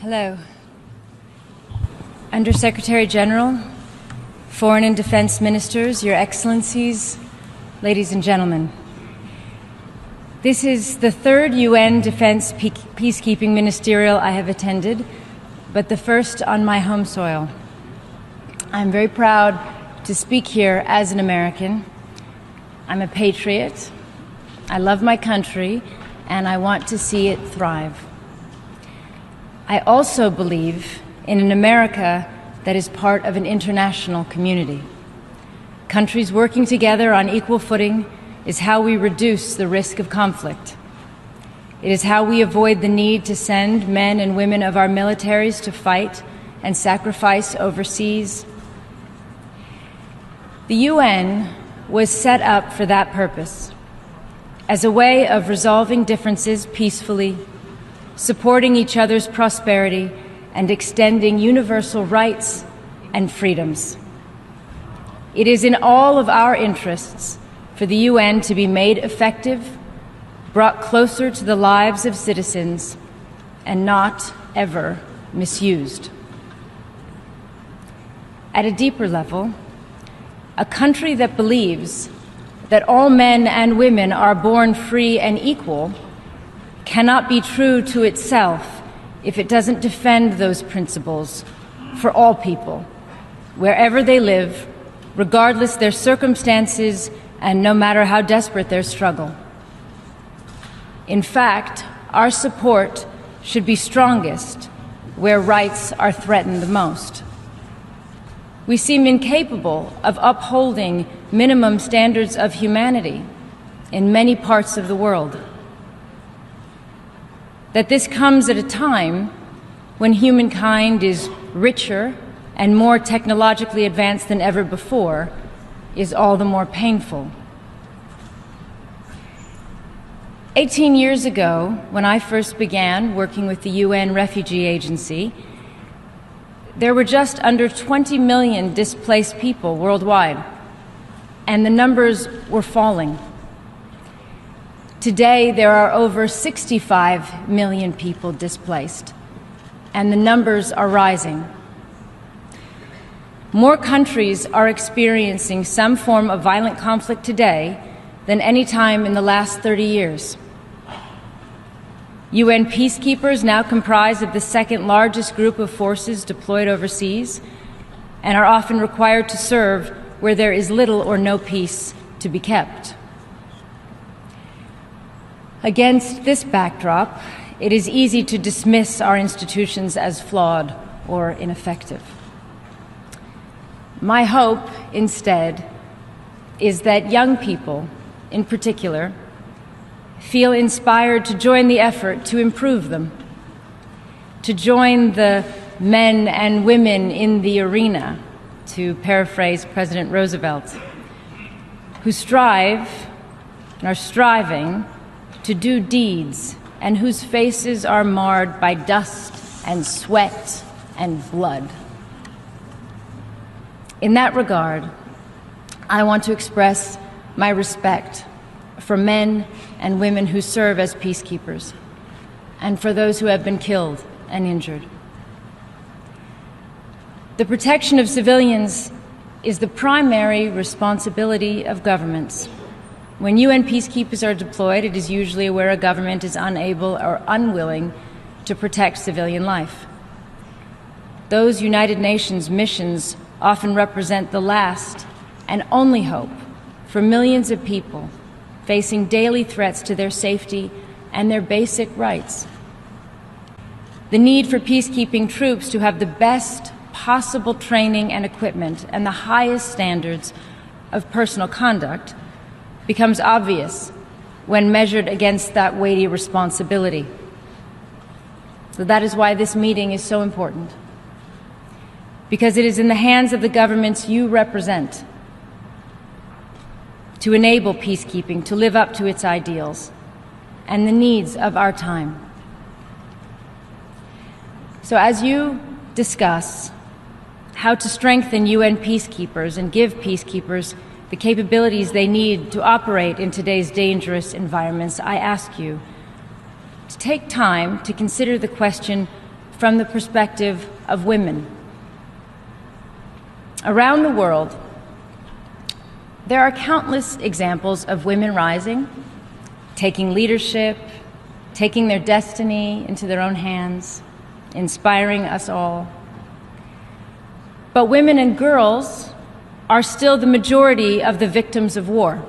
Hello. Undersecretary General, Foreign and Defense Ministers, Your Excellencies, ladies and gentlemen. This is the third UN Defense Peacekeeping Ministerial I have attended, but the first on my home soil. I'm very proud to speak here as an American. I'm a patriot. I love my country, and I want to see it thrive. I also believe in an America that is part of an international community. Countries working together on equal footing is how we reduce the risk of conflict. It is how we avoid the need to send men and women of our militaries to fight and sacrifice overseas. The UN was set up for that purpose, as a way of resolving differences peacefully, supporting each other's prosperity, and extending universal rights and freedoms. It is in all of our interests for the UN to be made effective, brought closer to the lives of citizens, and not ever misused. At a deeper level, a country that believes that all men and women are born free and equal cannot be true to itself if it doesn't defend those principles for all people, wherever they live, regardless their circumstances and no matter how desperate their struggle. In fact, our support should be strongest where rights are threatened the most. We seem incapable of upholding minimum standards of humanity in many parts of the world. That this comes at a time when humankind is richer and more technologically advanced than ever before is all the more painful. 18 years ago, when I first began working with the UN Refugee Agency, there were just under 20 million displaced people worldwide, and the numbers were falling. Today, there are over 65 million people displaced, and the numbers are rising. More countries are experiencing some form of violent conflict today than any time in the last 30 years. UN peacekeepers now comprise of the second largest group of forces deployed overseas and are often required to serve where there is little or no peace to be kept. Against this backdrop, it is easy to dismiss our institutions as flawed or ineffective. My hope, instead, is that young people, in particular, feel inspired to join the effort to improve them, to join the men and women in the arena, to paraphrase President Roosevelt, who strive and are striving to do deeds and whose faces are marred by dust and sweat and blood. In that regard, I want to express my respect for men and women who serve as peacekeepers, and for those who have been killed and injured. The protection of civilians is the primary responsibility of governments. When UN peacekeepers are deployed, it is usually where a government is unable or unwilling to protect civilian life. Those United Nations missions often represent the last and only hope for millions of people facing daily threats to their safety and their basic rights. The need for peacekeeping troops to have the best possible training and equipment and the highest standards of personal conduct becomes obvious when measured against that weighty responsibility. So that is why this meeting is so important, because it is in the hands of the governments you represent to enable peacekeeping to live up to its ideals and the needs of our time. So as you discuss how to strengthen UN peacekeepers and give peacekeepers the capabilities they need to operate in today's dangerous environments, I ask you to take time to consider the question from the perspective of women. Around the world, there are countless examples of women rising, taking leadership, taking their destiny into their own hands, inspiring us all. But women and girls are still the majority of the victims of war.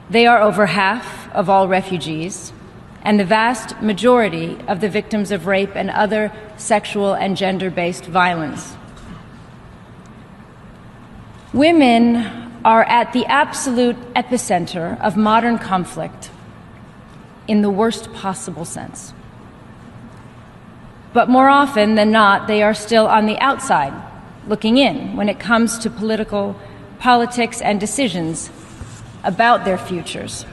They are over half of all refugees and the vast majority of the victims of rape and other sexual and gender-based violence. Women are at the absolute epicenter of modern conflict in the worst possible sense. But more often than not, they are still on the outside, looking in when it comes to politics and decisions about their futures.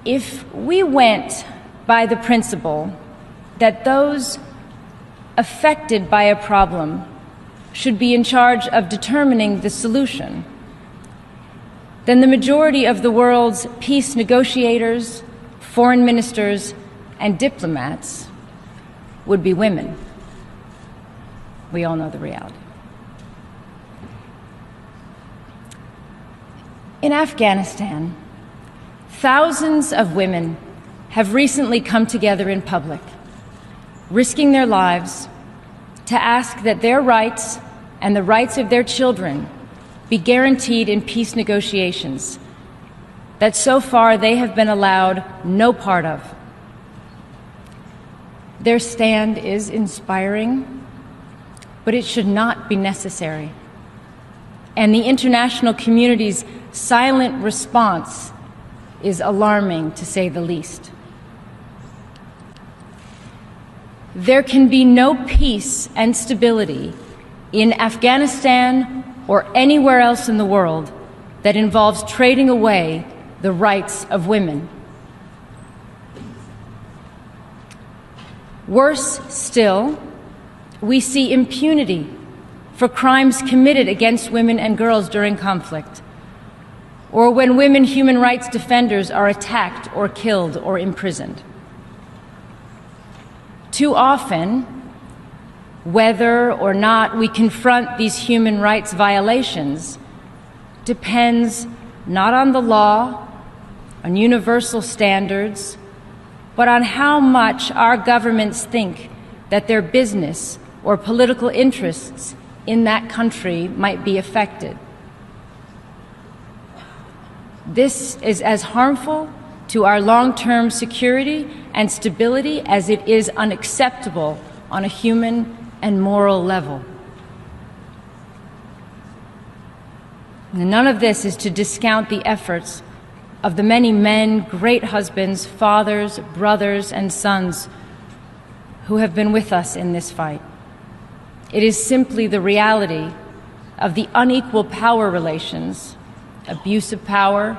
If we went by the principle that those affected by a problem should be in charge of determining the solution, then the majority of the world's peace negotiators, foreign ministers, and diplomats would be women. We all know the reality. In Afghanistan, thousands of women have recently come together in public, risking their lives to ask that their rights and the rights of their children be guaranteed in peace negotiations that so far they have been allowed no part of. Their stand is inspiring, but it should not be necessary. And the international community's silent response is alarming, to say the least. There can be no peace and stability in Afghanistan or anywhere else in the world that involves trading away the rights of women. Worse still, we see impunity for crimes committed against women and girls during conflict, or when women human rights defenders are attacked or killed or imprisoned. Too often, whether or not we confront these human rights violations depends not on the law, on universal standards, but on how much our governments think that their business or political interests in that country might be affected. This is as harmful to our long-term security and stability as it is unacceptable on a human and moral level. And none of this is to discount the efforts of the many men, great husbands, fathers, brothers, and sons who have been with us in this fight. It is simply the reality of the unequal power relations, abuse of power,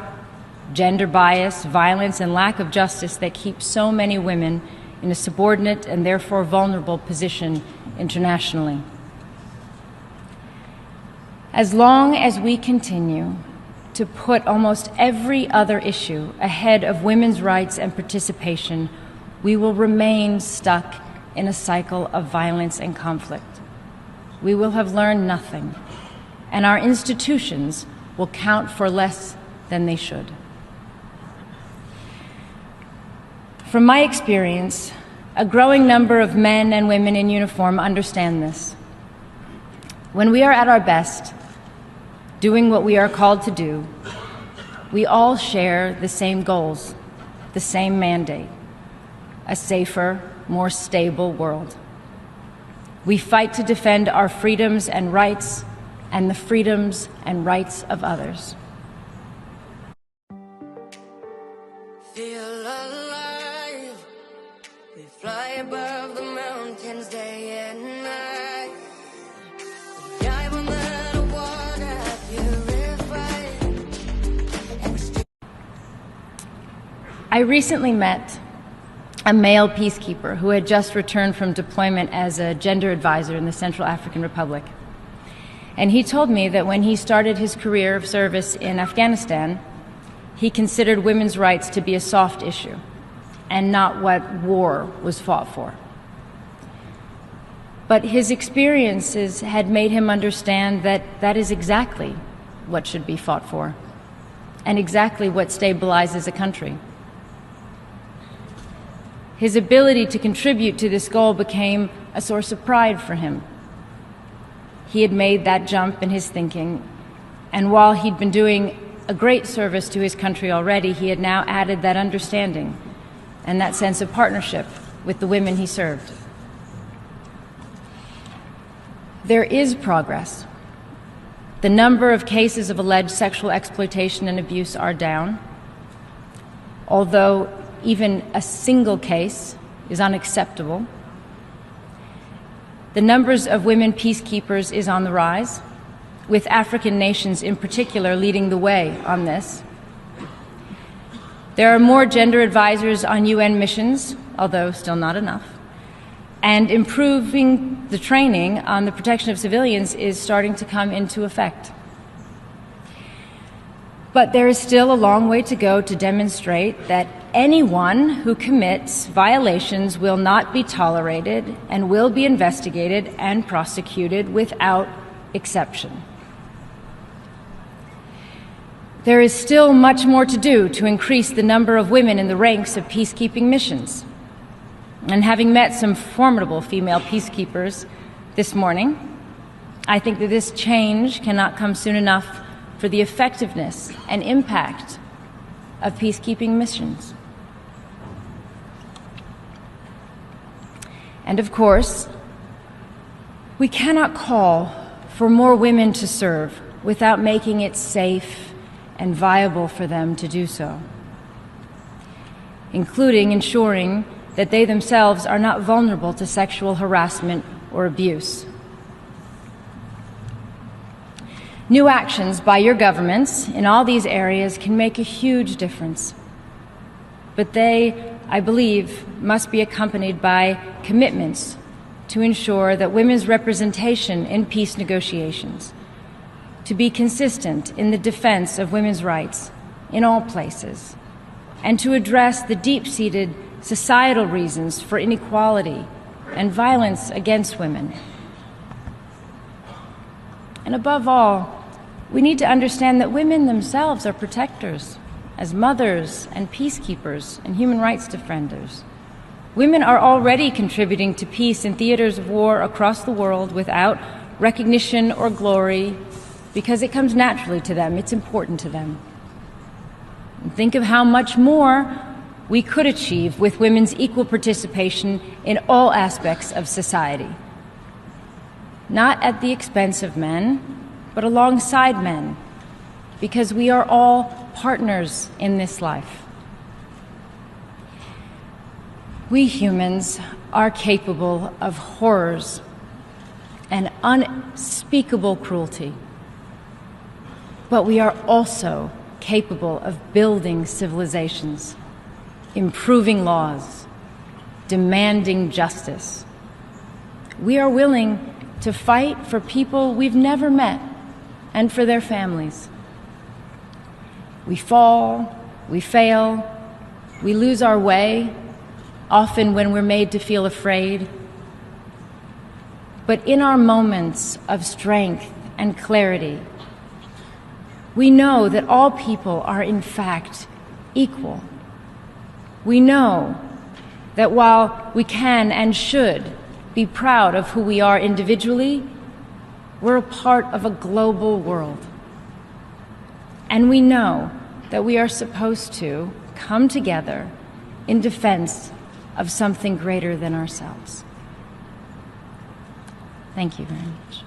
gender bias, violence, and lack of justice that keep so many women in a subordinate and therefore vulnerable position internationally. As long as we continue to put almost every other issue ahead of women's rights and participation, we will remain stuck in a cycle of violence and conflict. We will have learned nothing, and our institutions will count for less than they should. From my experience, a growing number of men and women in uniform understand this. When we are at our best, doing what we are called to do, we all share the same goals, the same mandate: a safer, more stable world. We fight to defend our freedoms and rights and the freedoms and rights of others. Feel alive. We fly above the mountains day and night. Dive on the water purified. I recently met a male peacekeeper who had just returned from deployment as a gender advisor in the Central African Republic. And he told me that when he started his career of service in Afghanistan, he considered women's rights to be a soft issue. and not what war was fought for. But his experiences had made him understand that that is exactly what should be fought for, and exactly what stabilizes a country. His ability to contribute to this goal became a source of pride for him. He had made that jump in his thinking, and while he'd been doing a great service to his country already, he had now added that understanding and that sense of partnership with the women he served. There is progress. The number of cases of alleged sexual exploitation and abuse are down, although even a single case is unacceptable. The numbers of women peacekeepers is on the rise, with African nations in particular leading the way on this. There are more gender advisors on UN missions, although still not enough. And improving the training on the protection of civilians is starting to come into effect. But there is still a long way to go to demonstrate that anyone who commits violations will not be tolerated and will be investigated and prosecuted without exception. There is still much more to do to increase the number of women in the ranks of peacekeeping missions. And having met some formidable female peacekeepers this morning, I think that this change cannot come soon enough for the effectiveness and impact of peacekeeping missions. And of course, we cannot call for more women to serve without making it safe and viable for them to do so, including ensuring that they themselves are not vulnerable to sexual harassment or abuse. New actions by your governments in all these areas can make a huge difference, but they, I believe, must be accompanied by commitments to ensure that women's representation in peace negotiations, to be consistent in the defense of women's rights in all places, and to address the deep-seated societal reasons for inequality and violence against women. And above all, we need to understand that women themselves are protectors, as mothers and peacekeepers and human rights defenders. Women are already contributing to peace in theaters of war across the world without recognition or glory, because it comes naturally to them, it's important to them. And think of how much more we could achieve with women's equal participation in all aspects of society. Not at the expense of men, but alongside men, because we are all partners in this life. We humans are capable of horrors and unspeakable cruelty, but we are also capable of building civilizations, improving laws, demanding justice. We are willing to fight for people we've never met and for their families. We fall, we fail, we lose our way, often when we're made to feel afraid. But in our moments of strength and clarity, we know that all people are in fact equal. We know that while we can and should be proud of who we are individually, we're a part of a global world. And we know that we are supposed to come together in defense of something greater than ourselves. Thank you very much.